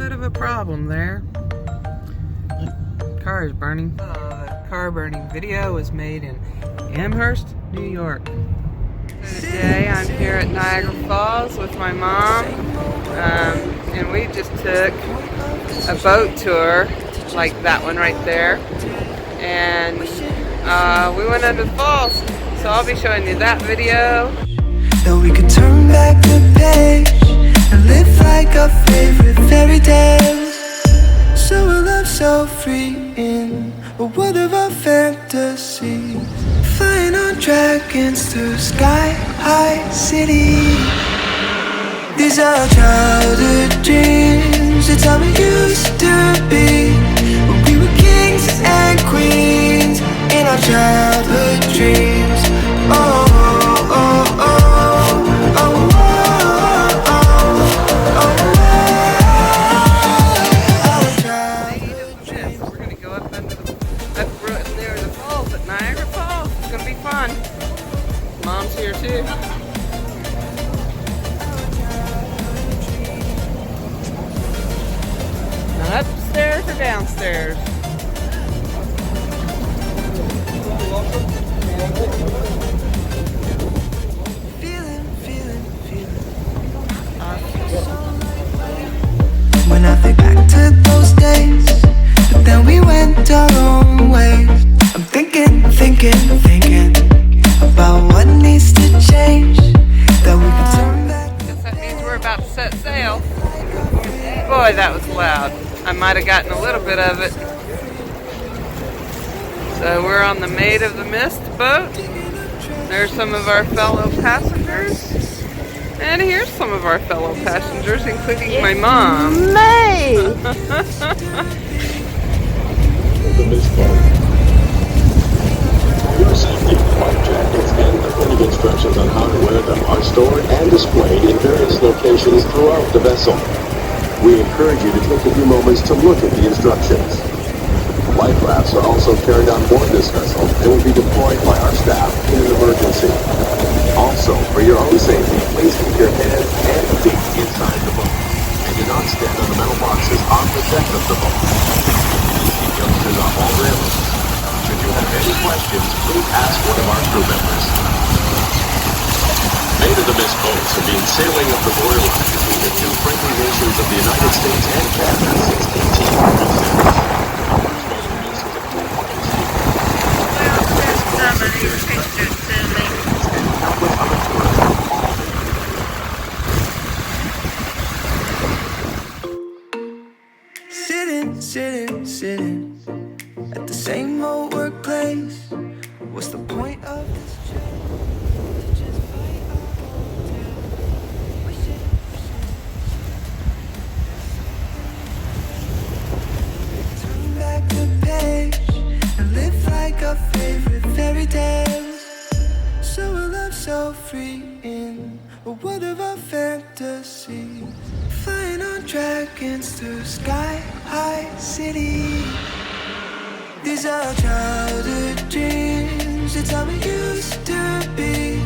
bit of a problem there. Car is burning. The car burning video was made in Amherst, New York. Today I'm here at Niagara Falls with my mom, and we just took a boat tour, like that one right there, and we went under the falls, so I'll be showing you that video. That we could turn back the page and live like our favorite fairy tales. So a love so free in a world of our fantasies, flying on dragons through sky-high cities. These are childhood dreams, it's how we used to be, when we were kings and queens in our childhood dreams. Oh, oh, oh, oh. Niagara Falls. It's gonna be fun. Mom's here too. Now upstairs or downstairs? When I think back to those days, but then we went our own ways. I'm thinking about what needs to change, that we can turn back. Guess that means we're about to set sail. Boy, that was loud. I might have gotten a little bit of it. So we're on the Maid of the Mist boat. There's some of our fellow passengers. And here's some of our fellow passengers, including my mom. Maid! Your safety life jackets and authentic instructions on how to wear them are stored and displayed in various locations throughout the vessel. We encourage you to take a few moments to look at the instructions. Life rafts are also carried on board this vessel and will be deployed by our staff in an emergency. Also, for your own safety, please keep your head and feet inside the boat, and do not stand on the metal boxes on the deck of the boat. Please keep youngsters off all railings. Should you have any questions, please ask one of our crew members. Maid of the Mist boats have been sailing up the borderline between the two friendly nations of the United States and Canada since 1846. Sitting at the same old workplace. What's the point of this job? To just fight our turn back the page and live like our favorite fairy tales. So a love so free in a world of our fantasies, flying on dragons through sky-high cities. These are childhood dreams, it's how we used to be,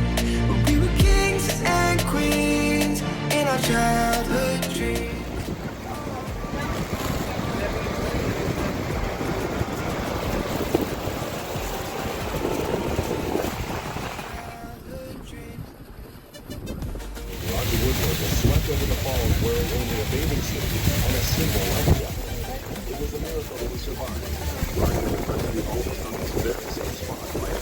when we were kings and queens in our childhood dreams. Swept over the falls wearing only a bathing suit and a simple life jacket. It was a miracle that he survived. Roger reflected the oldest on this very same spot by a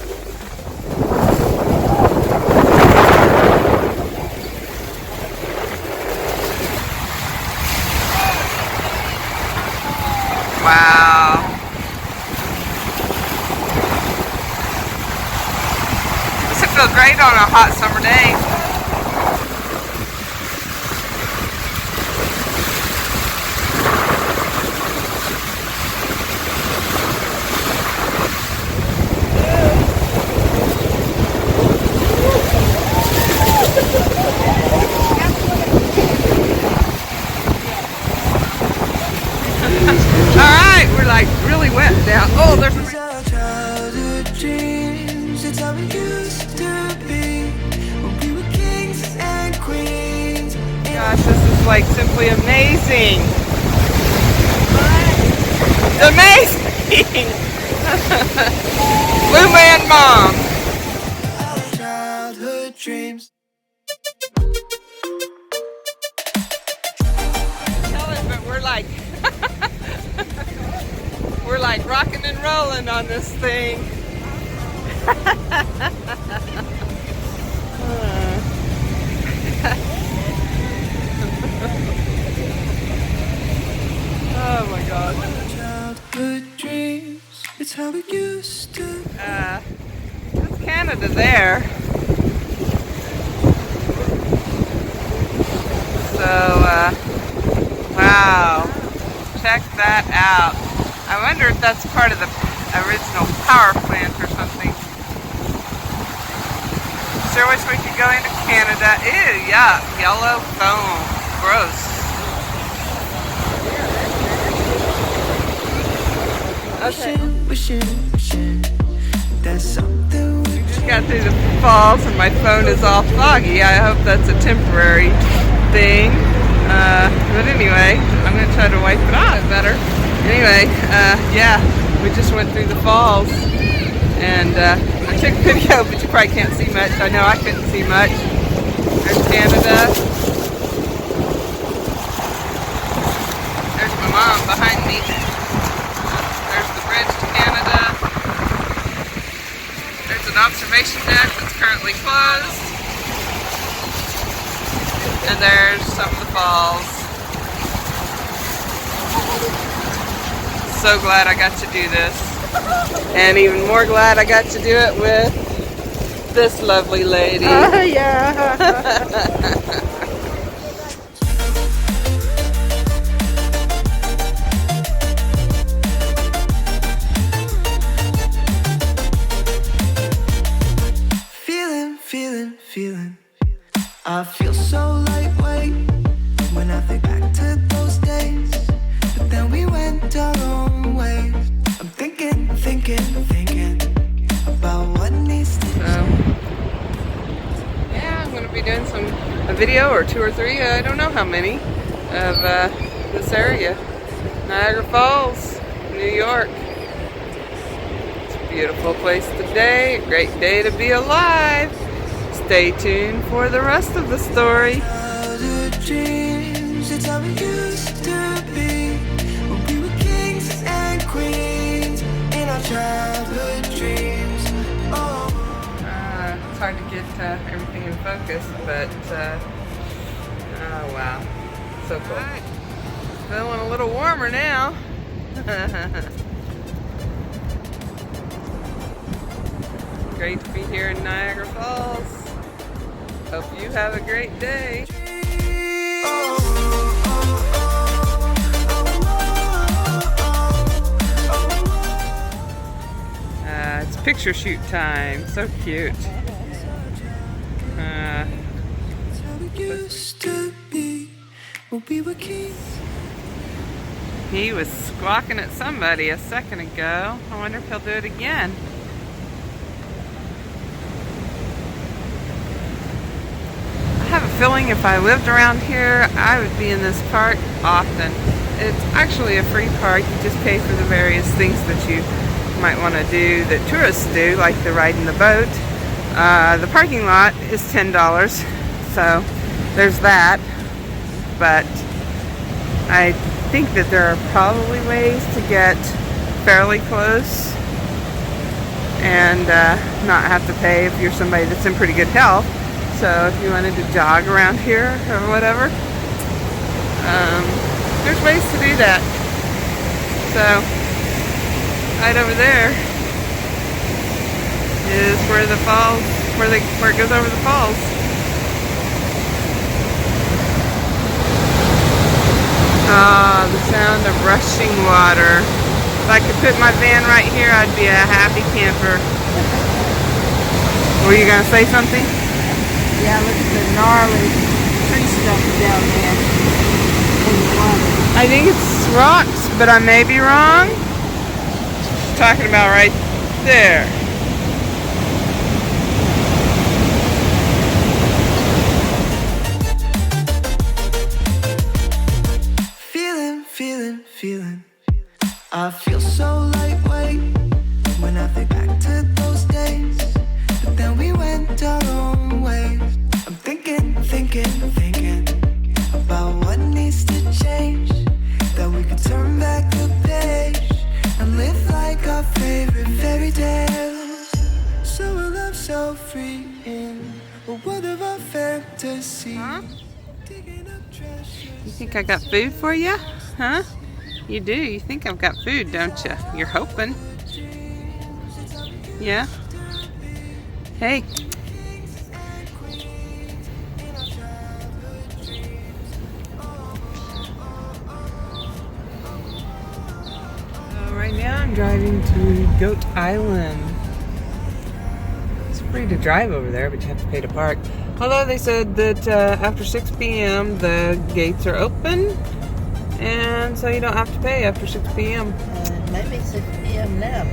Wow. This would feel great on a hot summer day. Alright, we're like really wet now. Oh, there's a childhood dreams, it's how we used to be, when we were kings and queens. gosh, this is like simply amazing. Amazing! Blue Man Mom. Childhood dreams. Tell it, but we're like rocking and rolling on this thing. Oh my God. Childhood dreams. It's how it used to. That's Canada there. So, wow. Check that out. I wonder if that's part of the original power plant or something. Sure wish we could go into Canada. Ew, yuck. Yellow foam. Gross. Okay. Wishing there's something we Just got through the falls and my phone is all foggy. I hope that's a temporary thing. But anyway, I'm going to try to wipe it off better. Anyway, yeah, we just went through the falls and I took video, but you probably can't see much. I know I couldn't see much. There's Canada. There's my mom behind me. There's the bridge to Canada. There's an observation deck that's currently closed. And there's some of the falls. So glad I got to do this. And even more glad I got to do it with this lovely lady. Oh, yeah. feeling. I feel so lightweight when I think back to those days. But then we went our own ways. I'm thinking about what needs to change. Yeah, I'm going to be doing a video or 2 or 3, I don't know how many, of this area. Niagara Falls, New York. It's a beautiful place today, a great day to be alive. Stay tuned for the rest of the story. Dreams, it's how we used to be when we were kings and queens in our childhood dreams. Oh. It's hard to get everything in focus, but oh wow, so cool. Right. Feeling a little warmer now. Great to be here in Niagara Falls. Hope you have a great day. It's picture shoot time. So cute. He was squawking at somebody a second ago. I wonder if he'll do it again. I have a feeling if I lived around here, I would be in this park often. It's actually a free park. You just pay for the various things that you might want to do that tourists do, like the ride in the boat. The parking lot is $10, so there's that. But I think that there are probably ways to get fairly close and not have to pay if you're somebody that's in pretty good health. So if you wanted to jog around here or whatever, there's ways to do that. So right over there is where the falls, where it goes over the falls. Ah, the sound of rushing water. If I could put my van right here, I'd be a happy camper. Were you gonna say something? Yeah, look at the gnarly tree stuff down there in the water. I think it's rocks, but I may be wrong. Talking about right there. Feeling I feel so lightweight when I think back to those days. But then we went our own ways. I'm thinking about what needs to change. That we could turn back the page and live like our favorite fairy tales. So a love so free in a world of our fantasy. Huh? Digging up treasures. You think I got food for you? Huh? You do. You think I've got food, don't you? You're hoping. Yeah? Hey. Right now I'm driving to Goat Island. It's free to drive over there, but you have to pay to park. Although they said that after 6 p.m. the gates are open, and so you don't have to pay after 6 p.m. Maybe 6 p.m. now.